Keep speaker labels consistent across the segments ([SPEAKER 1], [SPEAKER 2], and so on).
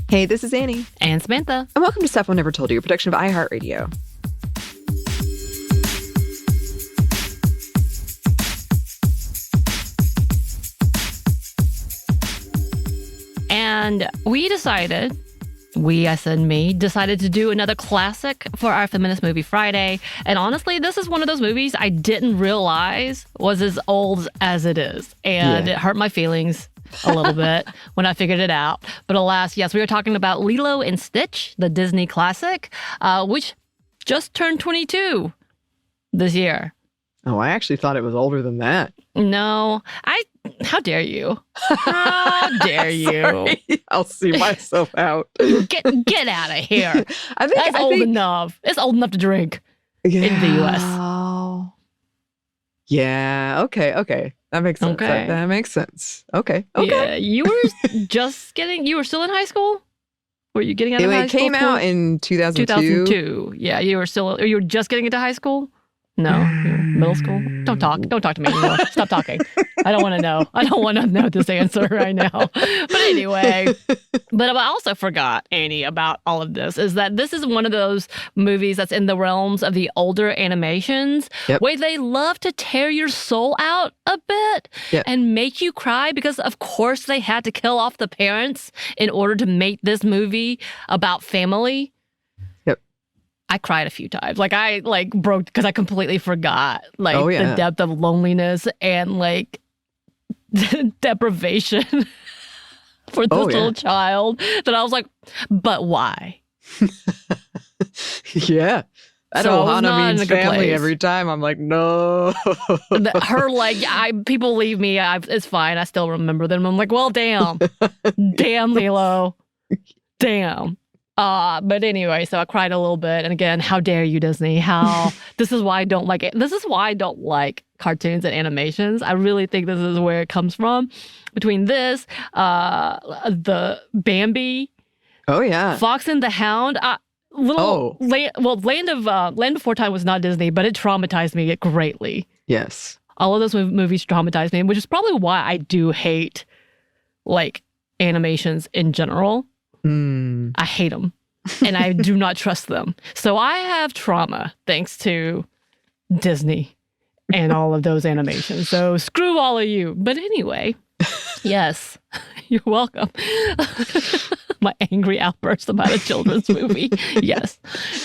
[SPEAKER 1] Hey, this is Anney.
[SPEAKER 2] And Samantha.
[SPEAKER 1] And welcome to Stuff I Never Told You, a production of iHeartRadio.
[SPEAKER 2] And I said me, decided to do another classic for our Feminist Movie Friday. And honestly, this is one of those movies I didn't realize was as old as it is. And It hurt my feelings a little bit when I figured it out. But alas, yes, we were talking about Lilo and Stitch, the Disney classic, which just turned 22 this year.
[SPEAKER 1] Oh, I actually thought it was older than that.
[SPEAKER 2] No, how dare you? How dare you?
[SPEAKER 1] Sorry. I'll see myself out.
[SPEAKER 2] Get out of here. That's old enough. It's old enough to drink in the U.S.
[SPEAKER 1] Yeah, okay. That makes sense.
[SPEAKER 2] Okay.
[SPEAKER 1] That makes sense. Okay.
[SPEAKER 2] Yeah, you were you were still in high school? Were you getting out of high school?
[SPEAKER 1] It came out in 2002.
[SPEAKER 2] 2002. Yeah, you were just getting into high school? No, middle school? Don't talk to me anymore. Stop talking. I don't want to know. I don't want to know this answer right now. But anyway, but I also forgot, Anney, about all of this, is that this is one of those movies that's in the realms of the older animations where they love to tear your soul out a bit and make you cry because, of course, they had to kill off the parents in order to make this movie about family. I cried a few times. I broke because I completely forgot the depth of loneliness and deprivation for this little child that I was like, but why?
[SPEAKER 1] Yeah. That Ohana means family every time. I'm like, no.
[SPEAKER 2] People leave me. It's fine. I still remember them. I'm like, well, damn. Damn, Lilo. Damn. But anyway, so I cried a little bit. And again, how dare you, Disney? This is why I don't like it. This is why I don't like cartoons and animations. I really think this is where it comes from. Between this, the Bambi.
[SPEAKER 1] Oh, yeah.
[SPEAKER 2] Fox and the Hound. Land Before Time was not Disney, but it traumatized me greatly.
[SPEAKER 1] Yes.
[SPEAKER 2] All of those movies traumatized me, which is probably why I do hate, animations in general. I hate them, and I do not trust them. So I have trauma thanks to Disney and all of those animations. So screw all of you. But anyway, yes, you're welcome. My angry outburst about a children's movie. Yes.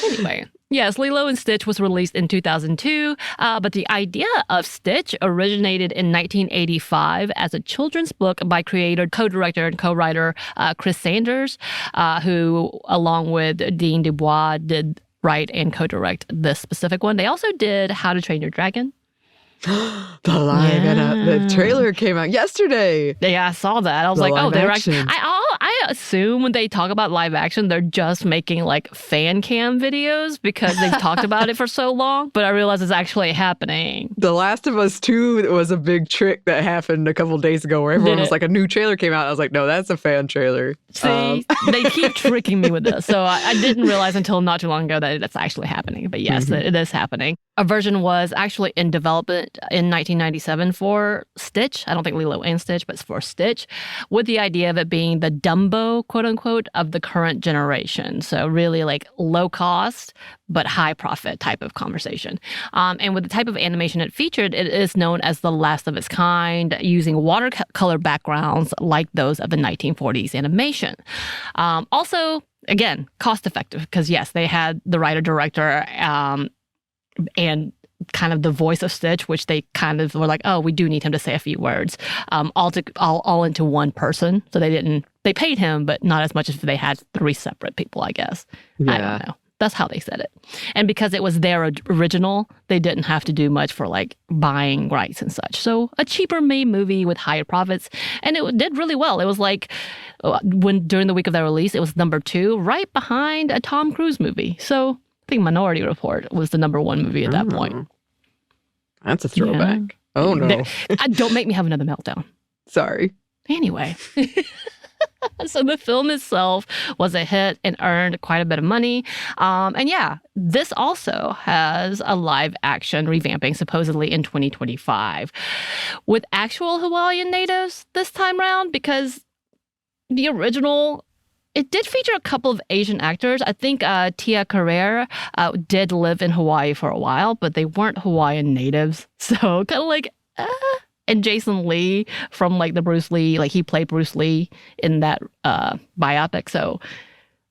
[SPEAKER 2] Anyway. Yes, Lilo and Stitch was released in 2002, but the idea of Stitch originated in 1985 as a children's book by creator, co-director, and co-writer Chris Sanders, who, along with Dean Dubois, did write and co-direct this specific one. They also did How to Train Your Dragon.
[SPEAKER 1] The trailer came out yesterday.
[SPEAKER 2] Yeah, I saw that. I was like, they were actually. I assume when they talk about live action, they're just making fan cam videos because they've talked about it for so long. But I realize it's actually happening.
[SPEAKER 1] The Last of Us 2 was a big trick that happened a couple days ago where everyone was like, a new trailer came out. I was like, no, that's a fan trailer.
[SPEAKER 2] See, they keep tricking me with this. So I didn't realize until not too long ago that it's actually happening. But yes, it is happening. A version was actually in development in 1997 for Stitch. I don't think Lilo and Stitch, but for Stitch, with the idea of it being the Dumbo, quote unquote, of the current generation. So really low cost, but high profit type of conversation. And with the type of animation it featured, it is known as the last of its kind, using watercolor backgrounds like those of the 1940s animation. Also, again, cost effective, because yes, they had the writer-director and kind of the voice of Stitch, which they kind of were like, oh, we do need him to say a few words, all into one person. So they paid him, but not as much as if they had three separate people, I guess. Yeah. I don't know. That's how they said it. And because it was their original, they didn't have to do much for buying rights and such. So a cheaper made movie with higher profits. And it did really well. It was during the week of their release, it was number 2, right behind a Tom Cruise movie. So I think Minority Report was the number 1 movie at that point.
[SPEAKER 1] That's a throwback. Yeah. Oh, no.
[SPEAKER 2] Don't make me have another meltdown.
[SPEAKER 1] Sorry.
[SPEAKER 2] Anyway. So the film itself was a hit and earned quite a bit of money. And yeah, this also has a live action revamping supposedly in 2025 with actual Hawaiian natives this time around, because the original It did feature a couple of Asian actors. I think Tia Carrere did live in Hawaii for a while, but they weren't Hawaiian natives. So kind of like, and Jason Lee from like the Bruce Lee, like he played Bruce Lee in that biopic. So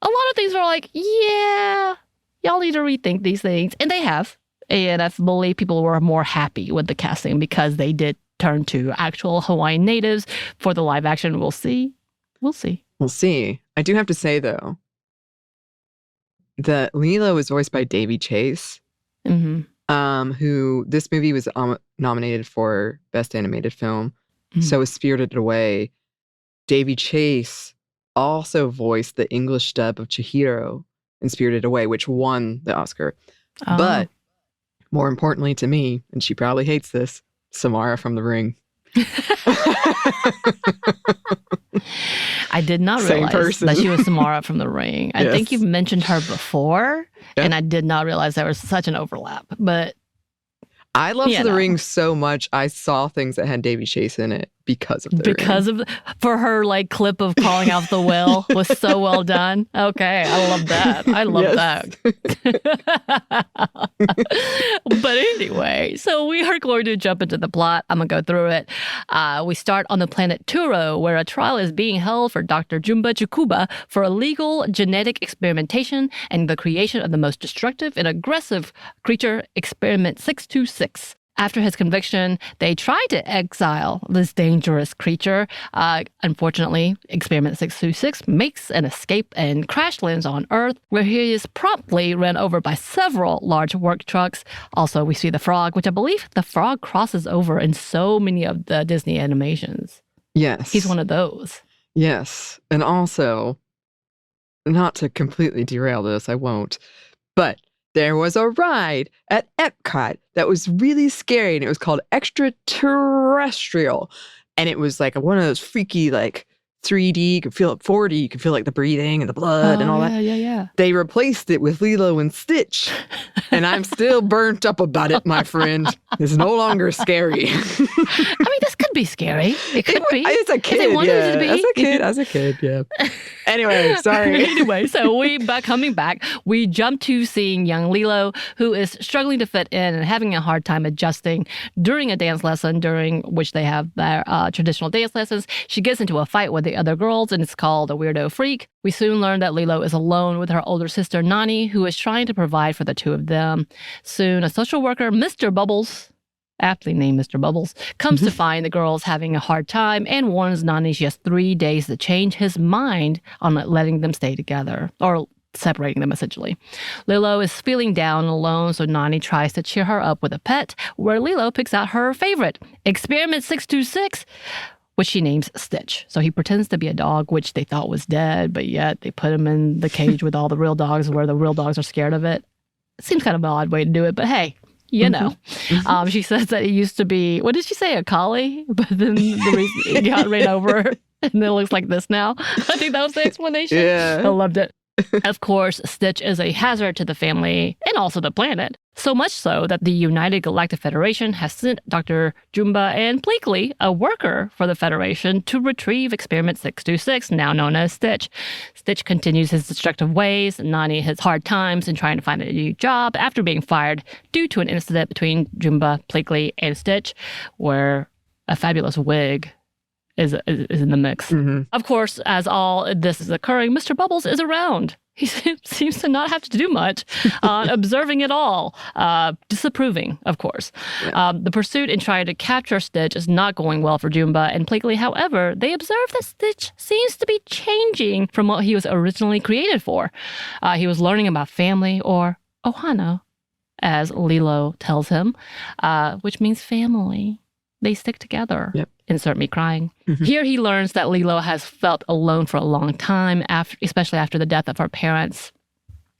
[SPEAKER 2] a lot of things are like, yeah, y'all need to rethink these things. And they have. And I believe people were more happy with the casting because they did turn to actual Hawaiian natives for the live action. We'll see. We'll see.
[SPEAKER 1] We'll see. I do have to say, though, that Lilo is voiced by Davy Chase, who this movie was nominated for Best Animated Film. So is Spirited Away. Davy Chase also voiced the English dub of Chihiro in Spirited Away, which won the Oscar.
[SPEAKER 2] Oh.
[SPEAKER 1] But more importantly to me, and she probably hates this, Samara from The Ring.
[SPEAKER 2] I did not realize that she was Samara from The Ring. I think you've mentioned her before, and I did not realize there was such an overlap. But
[SPEAKER 1] I loved The Ring so much, I saw things that had Davy Chase in it because of The Ring.
[SPEAKER 2] For her like clip of crawling out the well was so well done. Okay, I love that. I love that. But anyway, so we are going to jump into the plot. I'm going to go through it. We start on the planet Turo, where a trial is being held for Dr. Jumba Chukuba for illegal genetic experimentation and the creation of the most destructive and aggressive creature, Experiment 626. After his conviction, they try to exile this dangerous creature. Unfortunately, Experiment 626 makes an escape and crash lands on Earth, where he is promptly run over by several large work trucks. Also, we see the frog, which I believe the frog crosses over in so many of the Disney animations.
[SPEAKER 1] Yes.
[SPEAKER 2] He's one of those.
[SPEAKER 1] Yes. And also, not to completely derail this, I won't, but there was a ride at Epcot that was really scary, and it was called Extraterrestrial. And it was like one of those freaky, like 3D, you could feel it 4D, you could feel like the breathing and the blood and all that.
[SPEAKER 2] Yeah.
[SPEAKER 1] They replaced it with Lilo and Stitch. And I'm still burnt up about it, my friend. It's no longer scary.
[SPEAKER 2] I mean, this could be scary. It could be.
[SPEAKER 1] As a kid,
[SPEAKER 2] to be.
[SPEAKER 1] As a kid, yeah. Anyway, sorry.
[SPEAKER 2] So coming back, we jump to seeing young Lilo, who is struggling to fit in and having a hard time adjusting during a dance lesson, during which they have their traditional dance lessons. She gets into a fight with the other girls, and it's called a weirdo freak. We soon learn that Lilo is alone with her older sister, Anney, who is trying to provide for the two of them. Soon, a social worker, Mr. Bubbles, aptly named Mr. Bubbles, comes to find the girls having a hard time and warns Anney she has 3 days to change his mind on letting them stay together, or separating them, essentially. Lilo is feeling down and alone, so Anney tries to cheer her up with a pet, where Lilo picks out her favorite, Experiment 626, which she names Stitch. So he pretends to be a dog, which they thought was dead, but yet they put him in the cage with all the real dogs where the real dogs are scared of it. It seems kind of an odd way to do it, but hey, you know. She says that it used to be, what did she say, a collie? But then the reason it got ran over and it looks like this now. I think that was the explanation.
[SPEAKER 1] Yeah.
[SPEAKER 2] I loved it. Of course, Stitch is a hazard to the family and also the planet. So much so that the United Galactic Federation has sent Dr. Jumba and Pleakley, a worker for the Federation, to retrieve Experiment 626, now known as Stitch. Stitch continues his destructive ways. Anney has hard times in trying to find a new job after being fired due to an incident between Jumba, Pleakley, and Stitch, where a fabulous wig is in the mix. Of course, as all this is occurring, Mr. Bubbles is around. He seems to not have to do much, observing it all, disapproving, of course. Yeah. The pursuit in trying to capture Stitch is not going well for Jumba and Pleakley. However, they observe that Stitch seems to be changing from what he was originally created for. He was learning about family, or ohana, as Lilo tells him, which means family. They stick together. Yep. Insert me crying. Here he learns that Lilo has felt alone for a long time, especially after the death of her parents.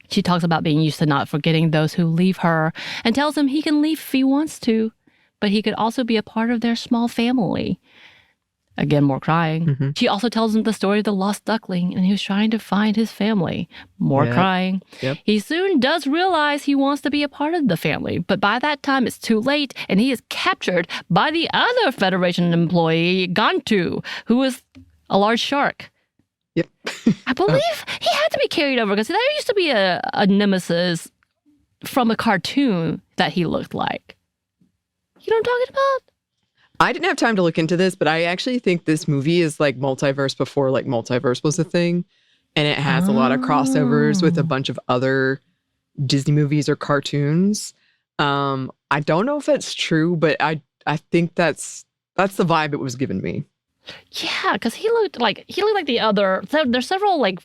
[SPEAKER 2] She talks about being used to not forgetting those who leave her and tells him he can leave if he wants to, but he could also be a part of their small family. Again, more crying. She also tells him the story of the lost duckling and he was trying to find his family. More crying. Yep. He soon does realize he wants to be a part of the family, but by that time it's too late and he is captured by the other Federation employee, Gantu, who is a large shark.
[SPEAKER 1] Yep.
[SPEAKER 2] I believe he had to be carried over because there used to be a nemesis from a cartoon that he looked like. You know what I'm talking about?
[SPEAKER 1] I didn't have time to look into this, but I actually think this movie is like multiverse before like multiverse was a thing. And it has a lot of crossovers with a bunch of other Disney movies or cartoons. I don't know if that's true, but I think that's the vibe it was giving me.
[SPEAKER 2] Yeah, because he looked like the other. There's several like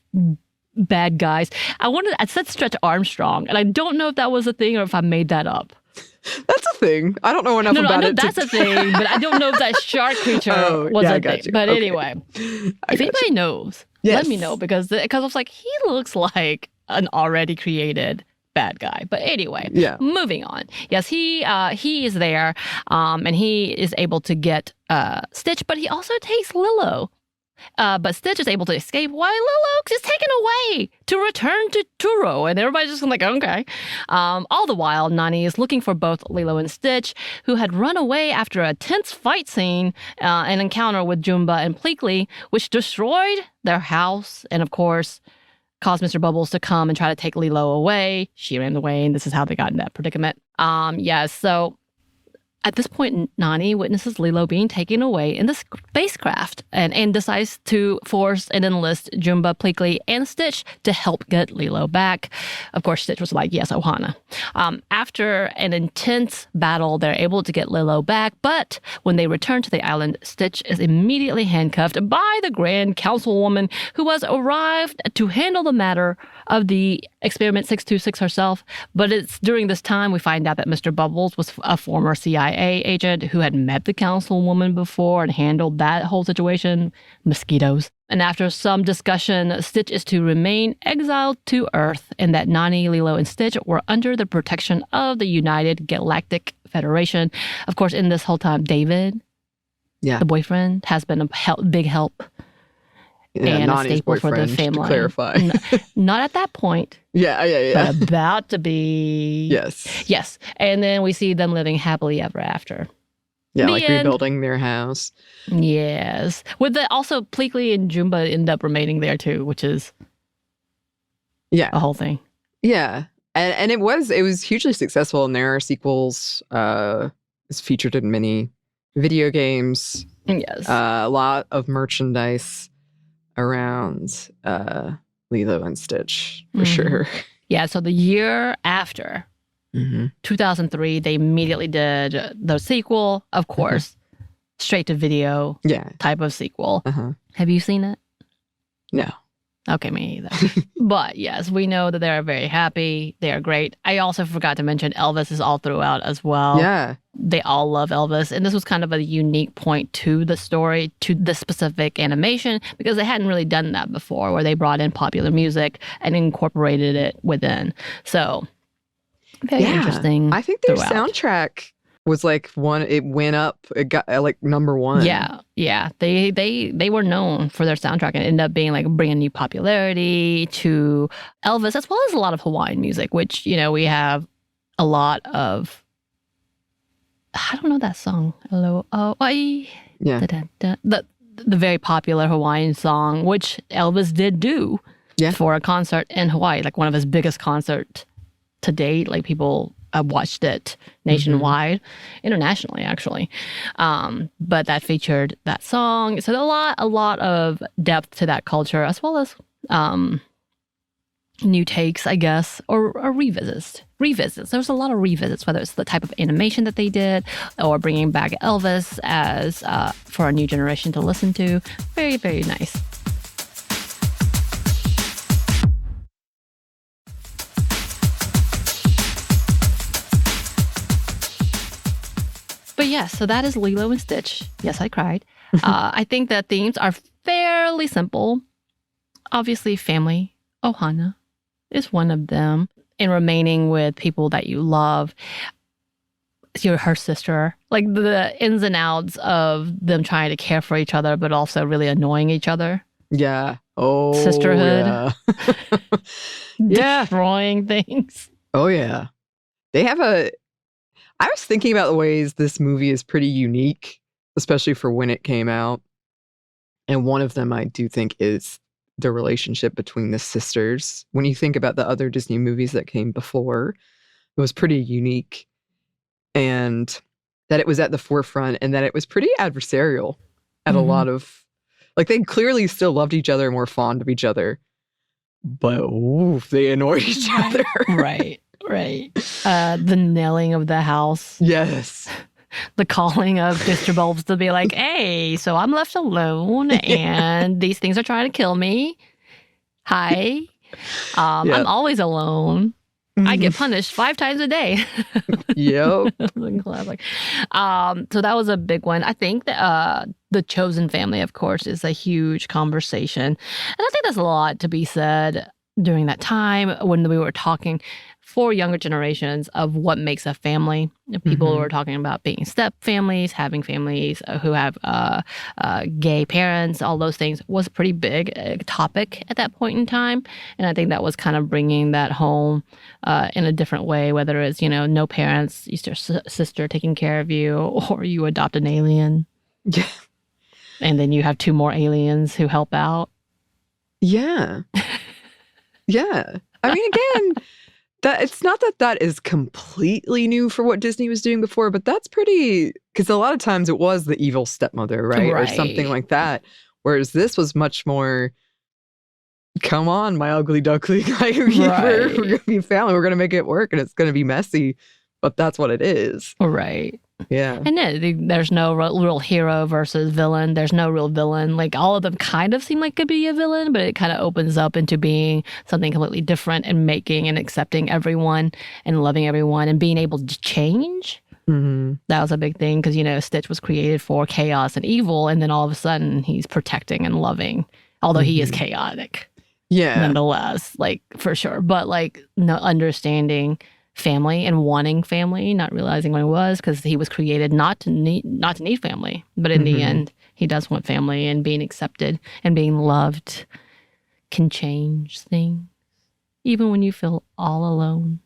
[SPEAKER 2] bad guys. I said Stretch Armstrong, and I don't know if that was a thing or if I made that up.
[SPEAKER 1] That's a thing. I don't know enough about it.
[SPEAKER 2] I know that's a thing, but I don't know if that shark creature was a thing. But anyway, if anybody knows, let me know because I was like, he looks like an already created bad guy. But anyway, moving on. Yes, he is there, and he is able to get Stitch, but he also takes Lilo. But Stitch is able to escape while Lilo is taken away to return to Turo. And everybody's just like, okay. All the while, Nani is looking for both Lilo and Stitch, who had run away after a tense fight scene, an encounter with Jumba and Pleakley, which destroyed their house and, of course, caused Mr. Bubbles to come and try to take Lilo away. She ran away, and this is how they got in that predicament. So at this point, Nani witnesses Lilo being taken away in the spacecraft and decides to force and enlist Jumba, Pleakley, and Stitch to help get Lilo back. Of course, Stitch was like, yes, Ohana. After an intense battle, they're able to get Lilo back, but when they return to the island, Stitch is immediately handcuffed by the Grand Councilwoman, who has arrived to handle the matter of the Experiment 626 herself. But it's during this time we find out that Mr. Bubbles was a former CIA agent who had met the councilwoman before and handled that whole situation. Mosquitoes. And after some discussion, Stitch is to remain exiled to Earth, and that Nani, Lilo, and Stitch were under the protection of the United Galactic Federation. Of course, in this whole time, David, the boyfriend, has been a big help. And a staple for the family.
[SPEAKER 1] To clarify.
[SPEAKER 2] Not at that point.
[SPEAKER 1] Yeah.
[SPEAKER 2] But about to be.
[SPEAKER 1] Yes.
[SPEAKER 2] And then we see them living happily ever after.
[SPEAKER 1] Yeah, like rebuilding their house.
[SPEAKER 2] Yes. Also, Pleakley and Jumba end up remaining there too, which is a whole thing.
[SPEAKER 1] Yeah. And it was hugely successful, and there are sequels. It's featured in many video games.
[SPEAKER 2] Yes.
[SPEAKER 1] A lot of merchandise around Lilo and Stitch, for sure.
[SPEAKER 2] Yeah, so the year after, 2003, they immediately did the sequel, of course, straight to video type of sequel. Have you seen it?
[SPEAKER 1] No.
[SPEAKER 2] Okay, me either. But yes, we know that they're very happy. They are great. I also forgot to mention Elvis is all throughout as well.
[SPEAKER 1] Yeah.
[SPEAKER 2] They all love Elvis. And this was kind of a unique point to the story, to the specific animation, because they hadn't really done that before, where they brought in popular music and incorporated it within. So, very interesting.
[SPEAKER 1] I think their soundtrack was like it went up, it got like number one.
[SPEAKER 2] Yeah. They were known for their soundtrack and ended up being like bringing new popularity to Elvis, as well as a lot of Hawaiian music, which, we have a lot of, I don't know that song. Hello, Hawaii.
[SPEAKER 1] Yeah.
[SPEAKER 2] The very popular Hawaiian song, which Elvis did do for a concert in Hawaii, like one of his biggest concerts to date. Like people watched it nationwide, internationally, actually. But that featured that song. So a lot of depth to that culture, as well as new takes, I guess, or revisits. There's a lot of revisits, whether it's the type of animation that they did or bringing back Elvis as for a new generation to listen to. Very, very nice. But yes, so that is Lilo and Stitch. Yes, I cried. I think the themes are fairly simple. Obviously, family, Ohana is one of them. And remaining with people that you love. Her sister. Like the ins and outs of them trying to care for each other, but also really annoying each other.
[SPEAKER 1] Yeah. Oh,
[SPEAKER 2] sisterhood.
[SPEAKER 1] Yeah.
[SPEAKER 2] Destroying things.
[SPEAKER 1] Oh, yeah. They have I was thinking about the ways this movie is pretty unique, especially for when it came out. And one of them I do think is the relationship between the sisters. When you think about the other Disney movies that came before, it was pretty unique, and that it was at the forefront, and that it was pretty adversarial at a lot of, like, they clearly still loved each other and were fond of each other, but oof, they annoyed each other.
[SPEAKER 2] Right. The nailing of the house.
[SPEAKER 1] Yes.
[SPEAKER 2] The calling of Mr. Bulbs to be like, hey, so I'm left alone and these things are trying to kill me. Hi. I'm always alone. I get punished 5 times a day.
[SPEAKER 1] Yep.
[SPEAKER 2] Classic. So that was a big one. I think that the chosen family, of course, is a huge conversation. And I think there's a lot to be said during that time when we were talking for younger generations of what makes a family. People were talking about being step families, having families who have gay parents, all those things was a pretty big topic at that point in time. And I think that was kind of bringing that home in a different way, whether it's, no parents, your sister taking care of you, or you adopt an alien.
[SPEAKER 1] Yeah.
[SPEAKER 2] And then you have 2 more aliens who help out.
[SPEAKER 1] Yeah. Yeah. I mean, again, it's not that is completely new for what Disney was doing before, but that's pretty, because a lot of times it was the evil stepmother, right? Or something like that. Whereas this was much more, come on, my ugly duckling. Like, we're going to be family. We're going to make it work, and it's going to be messy, but that's what it is.
[SPEAKER 2] Right.
[SPEAKER 1] Yeah.
[SPEAKER 2] And there's no real hero versus villain. There's no real villain. Like, all of them kind of seem like could be a villain, but it kind of opens up into being something completely different and making and accepting everyone and loving everyone and being able to change. That was a big thing because, Stitch was created for chaos and evil, and then all of a sudden he's protecting and loving, although he is chaotic.
[SPEAKER 1] Yeah.
[SPEAKER 2] Nonetheless, like, for sure. But, like, no understanding family and wanting family, not realizing what it was, because he was created not to need family, but in the end he does want family, and being accepted and being loved can change things even when you feel all alone.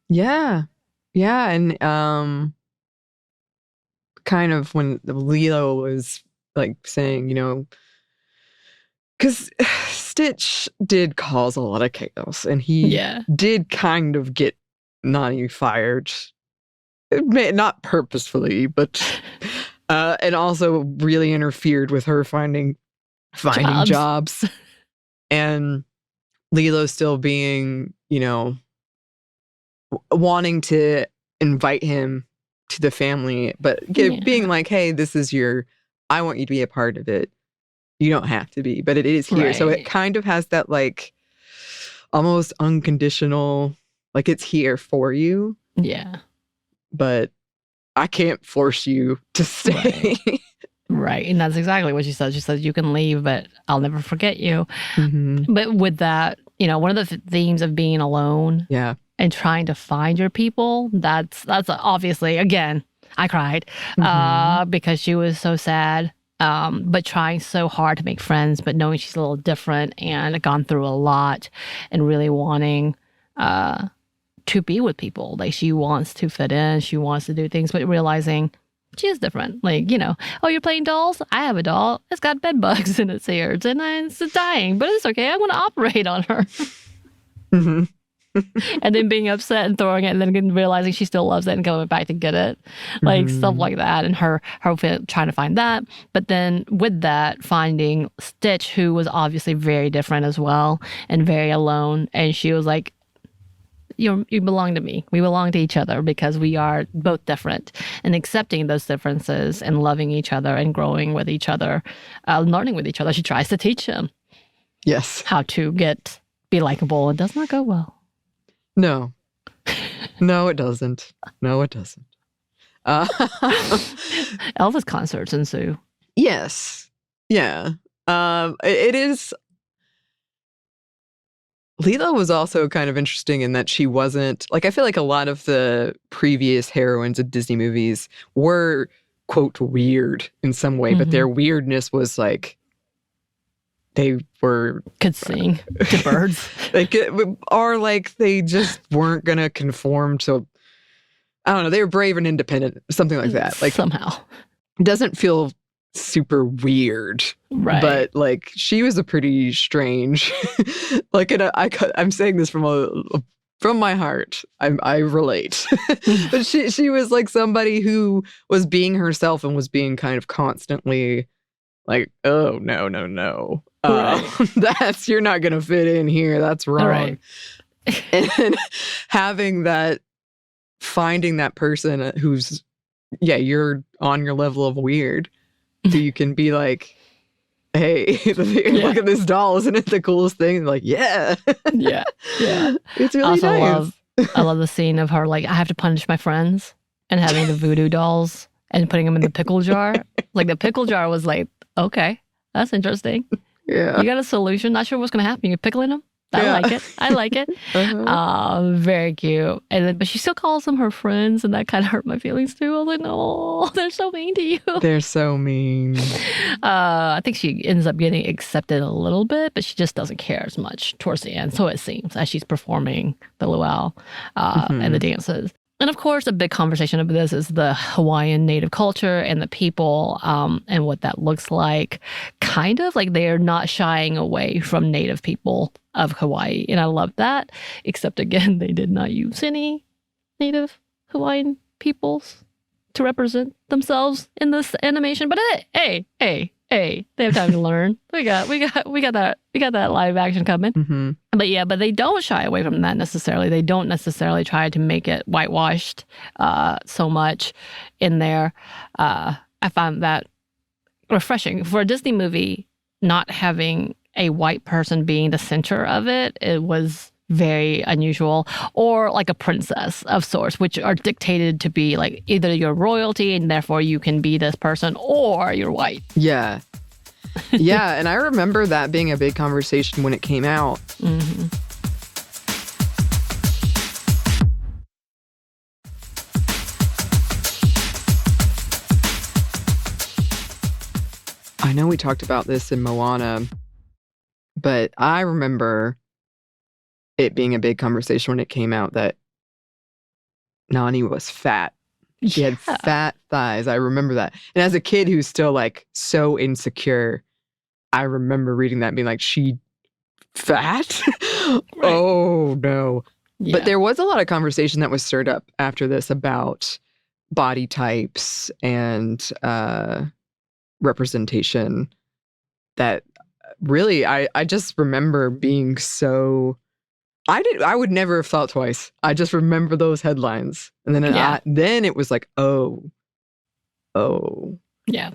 [SPEAKER 2] And kind of when Lilo was like saying, because Stitch did cause a lot of chaos, and he did kind of get Nani fired, not purposefully, but and also really interfered with her finding jobs. And Lilo still being, wanting to invite him to the family, but being like, hey, this is I want you to be a part of it. You don't have to be, but it is here. Right. So it kind of has that, like, almost unconditional, like, it's here for you. Yeah.
[SPEAKER 1] But I can't force you to stay.
[SPEAKER 2] Right. And that's exactly what she said. She said, you can leave, but I'll never forget you. But with that, one of the themes of being alone and trying to find your people, that's obviously, again, I cried because she was so sad. But trying so hard to make friends, but knowing she's a little different and gone through a lot, and really wanting to be with people. Like, she wants to fit in, she wants to do things, but realizing she is different. Like, oh, you're playing dolls? I have a doll. It's got bed bugs in its ears and it's dying, but it's okay. I'm going to operate on her. And then being upset and throwing it, and then realizing she still loves it and going back to get it. Like, stuff like that. And her trying to find that. But then with that, finding Stitch, who was obviously very different as well and very alone. And she was like, you belong to me. We belong to each other because we are both different, and accepting those differences and loving each other and growing with each other, learning with each other. She tries to teach him how to be likable. It does not go well.
[SPEAKER 1] No, it doesn't.
[SPEAKER 2] Elvis concerts ensue.
[SPEAKER 1] Yes. Yeah. It is. Lilo was also kind of interesting in that she wasn't, like, I feel like a lot of the previous heroines of Disney movies were, quote, weird in some way, but their weirdness was like, they
[SPEAKER 2] could sing to birds.
[SPEAKER 1] Or like they just weren't going to conform to, I don't know, they were brave and independent, something like that. Like,
[SPEAKER 2] somehow.
[SPEAKER 1] It doesn't feel super weird.
[SPEAKER 2] Right.
[SPEAKER 1] But like she was a pretty strange, like I'm saying this from my heart. I relate. But she was like somebody who was being herself and was being kind of constantly like, oh, no. Right. You're not going to fit in here. That's wrong. Right. And finding that person who's, you're on your level of weird. So you can be like, hey, look at this doll. Isn't it the coolest thing? And like, yeah. It's really nice.
[SPEAKER 2] I love the scene of her like, I have to punish my friends and having the voodoo dolls and putting them in the pickle jar. Like the pickle jar was like, okay, that's interesting.
[SPEAKER 1] Yeah.
[SPEAKER 2] You got a solution? Not sure what's going to happen. You're pickling them? I like it. Very cute. But she still calls them her friends, and that kind of hurt my feelings too. I was like, no, they're so mean to you.
[SPEAKER 1] They're so mean.
[SPEAKER 2] I think she ends up getting accepted a little bit, but she just doesn't care as much towards the end. So it seems, as she's performing the luau and the dances. And of course, a big conversation of this is the Hawaiian native culture and the people and what that looks like. Kind of like they're not shying away from native people of Hawaii. And I love that. Except again, they did not use any native Hawaiian peoples to represent themselves in this animation. But hey, they have time to learn. We got that live action coming.
[SPEAKER 1] Mm-hmm.
[SPEAKER 2] But they don't shy away from that necessarily. They don't necessarily try to make it whitewashed so much in there. I found that refreshing for a Disney movie. Not having a white person being the center of it, it was very unusual. Or like a princess of sorts, which are dictated to be like either you're royalty and therefore you can be this person, or you're white.
[SPEAKER 1] Yeah. Yeah, and I remember that being a big conversation when it came out.
[SPEAKER 2] Mm-hmm.
[SPEAKER 1] I know we talked about this in Moana, but I remember it being a big conversation when it came out that Nani was fat. She had fat thighs. I remember that. And as a kid who's still like so insecure, I remember reading that and being like, she fat? Right. Oh, no. Yeah. But there was a lot of conversation that was stirred up after this about body types and representation that really, I just remember being so... I would never have thought twice. I just remember those headlines. And then then it was like, oh.
[SPEAKER 2] Yeah.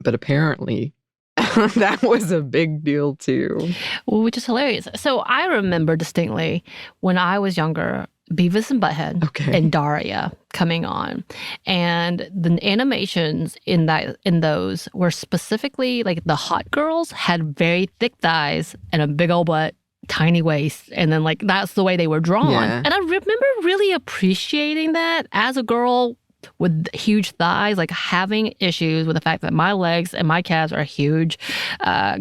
[SPEAKER 1] But apparently that was a big deal too.
[SPEAKER 2] Well, which is hilarious. So I remember distinctly when I was younger, Beavis and Butthead and Daria coming on. And the animations in those were specifically like the hot girls had very thick thighs and a big old butt, tiny waist, and then like that's the way they were drawn. Yeah. And I remember really appreciating that as a girl with huge thighs, like having issues with the fact that my legs and my calves are huge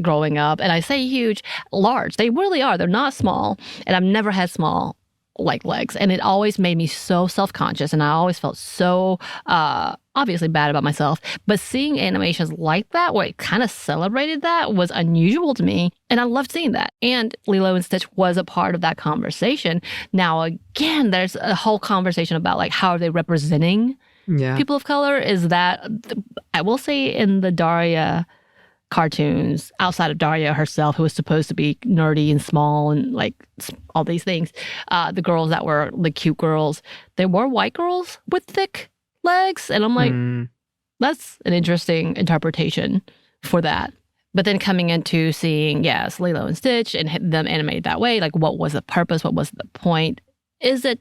[SPEAKER 2] growing up. And I say huge, large. They really are. They're not small. And I've never had small like legs. And it always made me so self-conscious. And I always felt so obviously bad about myself. But seeing animations like that, where it kind of celebrated that, was unusual to me. And I loved seeing that. And Lilo and Stitch was a part of that conversation. Now, again, there's a whole conversation about like how are they representing people of color? Is that, I will say in the Daria cartoons, outside of Daria herself, who was supposed to be nerdy and small and like all these things, the girls that were the cute girls, they were white girls with thick legs. And I'm like, that's an interesting interpretation for that. But then coming into seeing, Lilo and Stitch and them animated that way, like what was the purpose? What was the point? Is it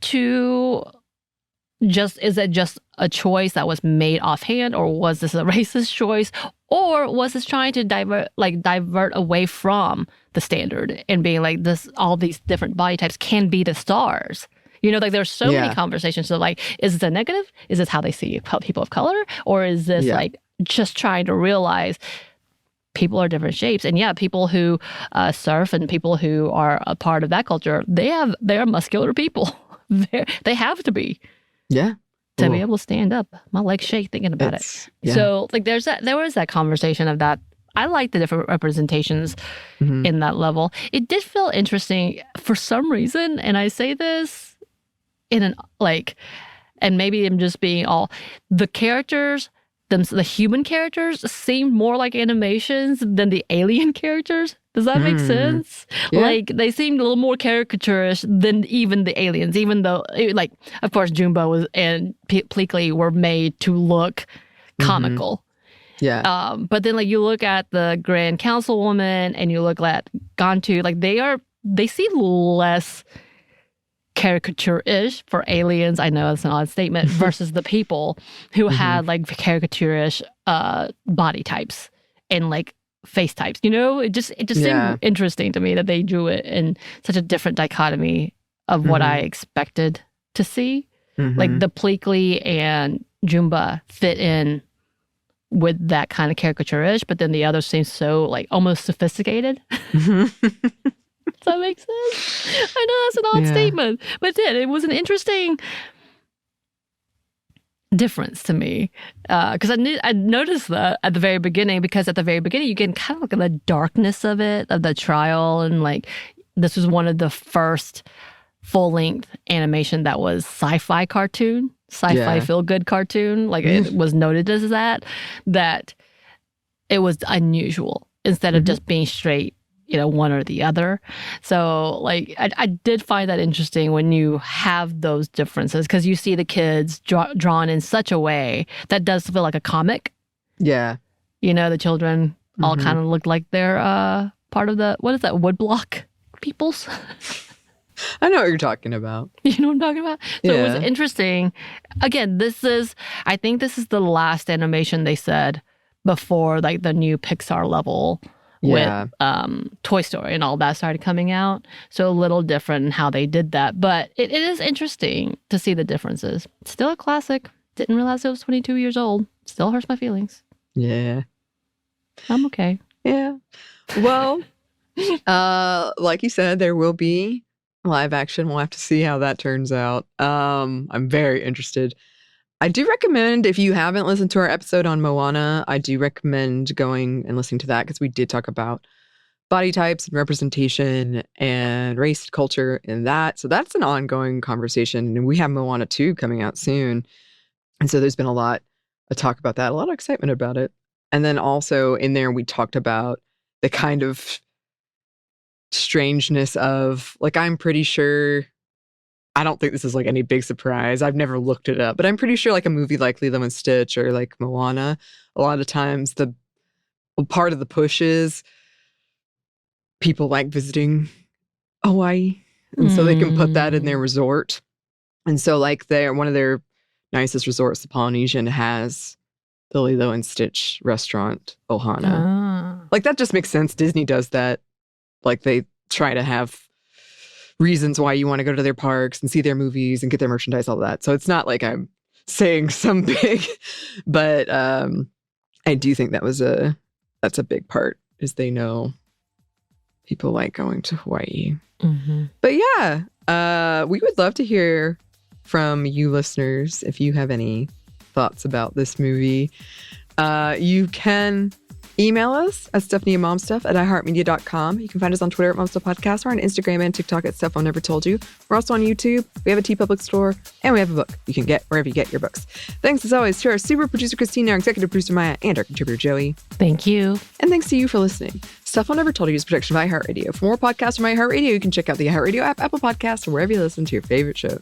[SPEAKER 2] just a choice that was made offhand, or was this a racist choice? Or was this trying to divert away from the standard and being like this, all these different body types can be the stars? You know, like there's so many conversations. So like, is this a negative? Is this how they see people of color? Or is this like just trying to realize people are different shapes? And people who surf and people who are a part of that culture, they're muscular people. They have to be.
[SPEAKER 1] Yeah.
[SPEAKER 2] to be able to stand up. My legs shake thinking about it. Yeah. So like there was that conversation of that. I like the different representations in that level. It did feel interesting for some reason, and I say this in an and maybe I'm just being the characters, the human characters seemed more like animations than the alien characters. Does that make sense? Yeah. Like they seemed a little more caricaturish than even the aliens, even though of course Jumbo and Pleakley were made to look comical.
[SPEAKER 1] Yeah.
[SPEAKER 2] But then you look at the Grand Councilwoman and you look at Gantu, they seem less caricature-ish for aliens. I know it's an odd statement versus the people who had caricaturish body types and face types. It just seemed interesting to me that they drew it in such a different dichotomy of what I expected to see. Like the Pleakley and Jumba fit in with that kind of caricature-ish, but then the others seem so almost sophisticated. Does that make sense? I know that's an odd statement, but it was an interesting difference to me because I noticed that at the very beginning, because at the very beginning you get kind of look at the darkness of it, of the trial, and this was one of the first full-length animation that was sci-fi cartoon. Sci-fi feel-good cartoon, it was noted as that it was unusual instead of just being straight, one or the other. So I did find that interesting when you have those differences, because you see the kids drawn in such a way that does feel like a comic.
[SPEAKER 1] Yeah.
[SPEAKER 2] The children all kind of look like they're part of the, what is that, woodblock peoples?
[SPEAKER 1] I know what you're talking about.
[SPEAKER 2] You know what I'm talking about? So it was interesting. Again, I think this is the last animation they said before the new Pixar level with Toy Story and all that started coming out. So a little different in how they did that. But it is interesting to see the differences. It's still a classic. Didn't realize it was 22 years old. Still hurts my feelings.
[SPEAKER 1] Yeah.
[SPEAKER 2] I'm okay.
[SPEAKER 1] Yeah. Well, like you said, there will be live action. We'll have to see how that turns out. I'm very interested. I do recommend, if you haven't listened to our episode on Moana, I do recommend going and listening to that, because we did talk about body types and representation and race culture in that. So that's an ongoing conversation. And we have Moana 2 coming out soon. And so there's been a lot of talk about that, a lot of excitement about it. And then also in there, we talked about the kind of strangeness of, I'm pretty sure, I don't think this is any big surprise. I've never looked it up, but I'm pretty sure a movie like Lilo and Stitch or Moana, a lot of times the part of the push is people visiting Hawaii. And so they can put that in their resort. And so one of their nicest resorts, the Polynesian, has the Lilo and Stitch restaurant, Ohana. That just makes sense. Disney does that. They try to have reasons why you want to go to their parks and see their movies and get their merchandise, all that. So it's not I'm saying some big, but I do think that's a big part, is they know people like going to Hawaii. But yeah, we would love to hear from you listeners if you have any thoughts about this movie. You can email us at stephanieandmomstuff@iheartmedia.com. You can find us on Twitter at momstuffpodcast, or on Instagram and TikTok at Stuff I've Never Told You. We're also on YouTube. We have a TeePublic store, and we have a book you can get wherever you get your books. Thanks as always to our super producer Christina, our executive producer Maya, and our contributor Joey.
[SPEAKER 2] Thank you.
[SPEAKER 1] And thanks to you for listening. Stuff I've Never Told You is a production of iHeartRadio. For more podcasts from iHeartRadio, you can check out the iHeartRadio app, Apple Podcasts, or wherever you listen to your favorite shows.